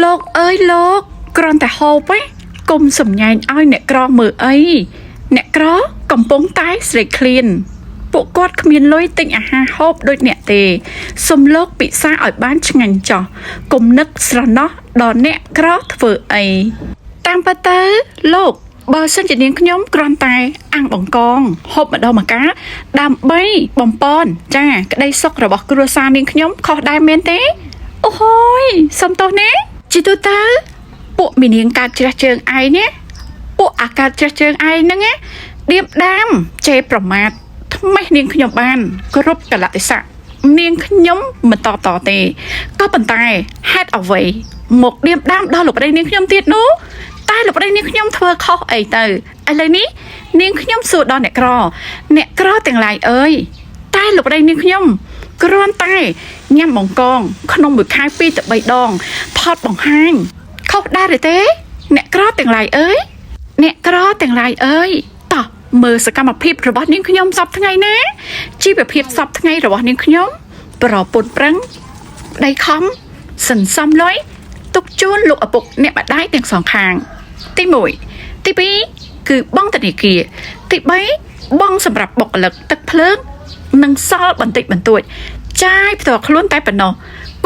លោកអើយលោកគ្រាន់តែហូបកុំសំញែងឲ្យអ្នកក្រមើលអីអ្នកក្រកំពុងតែស្រេកឃ្លានពួកគាត់គ្មានលុយទិញអាហារហូបដូចអ្នកទេសុំលោកពិសាឲ្យបានឆ្ងាញ់ចោះកុំនឹកស្រណោះដល់អ្នកក្រធ្វើអីតាមពិតទៅលោកបើសិនជានាងខ្ញុំគ្រាន់តែអាំងបង្កងហូបម្ដងម្កាលដើម្បីបំពន់ចាក្តីសុខរបស់គ្រួសារនាងខ្ញុំខុសដែរមែនទេអូហូយសំទោសណាជីទូទៅពួកមីនាងកើតជ្រះជើងឯងណាពួកអាកើតជ្រះជើងឯងហ្នឹងណាដៀបដាមចេប្រមាថថ្មេះនាងខ្ញុំបានគ្រប់កលៈទេសៈនាងខ្ញុំមិនតបតទេក៏ប៉ុន្តែហេតុអ្វីមកដៀបដាមដល់លោកប្តីនាងខ្ញុំទៀតនោះតែលោកប្តីនាងខ្ញុំធ្វើខុសអីទៅឥឡូវនេះនាងខ្ញុំសួរដល់អ្នកក្រទាំងឡាយអើយតែលោកប្តីនាងខ្ញុំគ្រាន់តែញ៉ាំបង្កងក្នុងមួយខែ2ទៅ3ដងថតបង្ហាញខុសដែរទេអ្នកក្រទាំងឡាយអើយអ្នកក្រទាំងឡាយអើយតោះមើលសកម្មភាពរបស់នាងខ្ញុំសពថ្ងៃណាជីវភាពសពថ្ងៃរបស់នាងខ្ញុំប្រពន្ធប្រឹងប្តីខំសន្សំលុយទុកជូនលោកឪពុកអ្នកម្ដាយទាំងសងខាងទី1ទី2គឺបង់ធនាគារទី3បង់សម្រាប់បុគ្គលិកទឹកភ្លើងនិងសល់បន្តិចបន្តួចចាយផ្ទាល់ខ្លួនតែប៉ុណ្ណោះ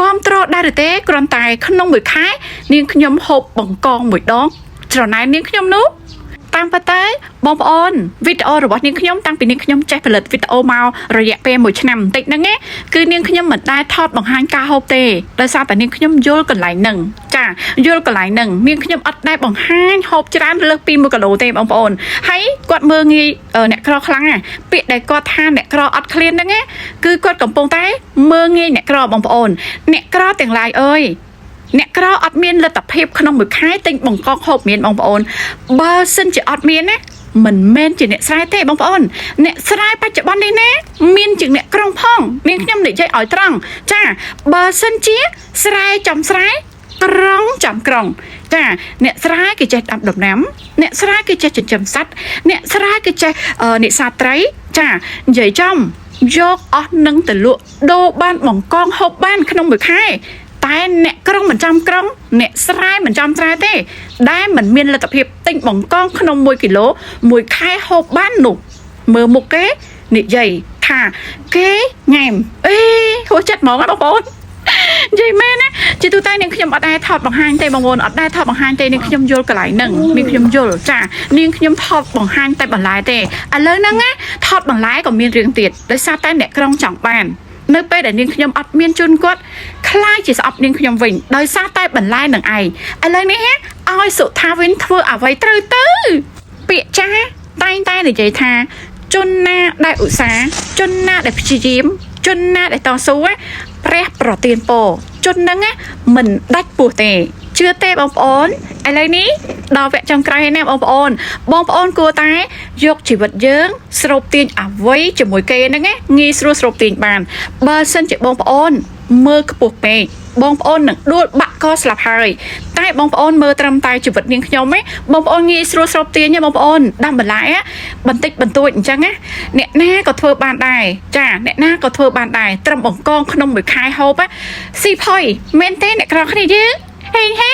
គាំទ្រដែរទេគ្រាន់តែក្នុងមួយខែនាងខ្ញុំហូបបង្កងមួយដងច្រណែននាងខ្ញុំនោះតាមពិតទៅបងប្អូនវីដេអូរបស់នាងខ្ញុំតាំងពីនាងខ្ញុំចេះផលិតវីដេអូមករយៈពេល1ឆ្នាំបន្តិចហ្នឹងណាគឺនាងខ្ញុំមិនដែលថតបង្ហាញការហូបទេដោយសារតែនាងខ្ញុំយល់កន្លែងហ្នឹងចាយល់កន្លែងហ្នឹងនាងខ្ញុំអត់ដែលបង្ហាញហូបច្រើនលើសពី1គីឡូទេបងប្អូនហើយគាត់មើលងាយអ្នកក្រខ្លាំងណាពាក្យដែលគាត់ថាអ្នកក្រអត់ឃ្លានហ្នឹងណាគឺគាត់កំពុងតែមើលងាយអ្នកក្របងប្អូនអ្នកក្រទាំងឡាយអើយអ្នកក្រអត់មានលទ្ធភាពក្នុងមួយខែទិញបង្កងហូបមានបងប្អូនបើសិនជាអត់មានណាមិនមែនជាអ្នកស្រែទេបងប្អូនអ្នកស្រែបច្ចុប្បន្ននេះណាមានជាងអ្នកក្រុងផងនាងខ្ញុំនិយាយឲ្យត្រង់ចាបើសិនជាស្រែចំស្រែក្រុងចំក្រុងចាអ្នកស្រែគេចេះដាំដំណាំអ្នកស្រែគេចេះចិញ្ចឹមសត្វអ្នកស្រែគេចេះនេសាទត្រីចានិយាយចំយកអស់នឹងទៅលក់ដូរបានបង្កងហូបបានក្នុងមួយខែតែអ្នកក្រុងមិនចំក្រុងអ្នកស្រែមិនចំស្រែទេដែលមិនមានលទ្ធភាពទិញបង្កងក្នុង1គីឡូមួយខែហូបបាននោះមើលមុខគេនិយាយថាគេញ៉ែមហួសចិត្តហ្មងបងប្អូននិយាយមែនណាជាទូទៅនាងខ្ញុំអត់ដែរថតបង្ហាញទេបងប្អូនអត់ដែរថតបង្ហាញទេនាងខ្ញុំយល់កន្លែងហ្នឹងនាងខ្ញុំយល់ចានាងខ្ញុំថតបង្ហាញតែបន្លែទេឥឡូវហ្នឹងណាថតបន្លែក៏មានរឿងទៀតដោយសារតែអ្នកក្រុងចង់បាននៅពេលដែលនាងខ្ញុំអត់មានជូនគាត់ខ្លាចជាស្អប់នាងខ្ញុំវិញដោយសារតែបន្លែនឹងឯងឥឡូវនេះឲ្យសុថាវិនធ្វើអ្វីត្រូវទៅពាក្យចាតែងតែនិយាយថាជនណាដែលឧស្សាហ៍ជនណាដែលព្យាយាមជនណាដែលតស៊ូព្រះប្រទានពរជនហ្នឹងមិនដាច់ពោះទេជឿទេបងប្អូនឥឡូវនេះដល់វគ្គចុងក្រោយហើយណាបងប្អូនគួរតែយកជីវិតយើងស្រូបទាញអ្វីជាមួយគេហ្នឹងងាយស្រួលស្រូបទាញបានបើសិនជាបងប្អូនមើលខ្ពស់ពេកបងប្អូននឹងដួលបាក់កស្លាប់ហើយតែបងប្អូនមើលត្រឹមតែជីវិតនាងខ្ញុំបងប្អូនងាយស្រួលស្រូបទាញបងប្អូនដាំបន្លែបន្តិចបន្តួចអញ្ចឹងអ្នកណាក៏ធ្វើបានដែរចាអ្នកណាក៏ធ្វើបានដែរត្រឹមបង្កងក្នុងមួយខែហូបស៊ីផុយមែនទេអ្នកក្រគ្នាយើងហេ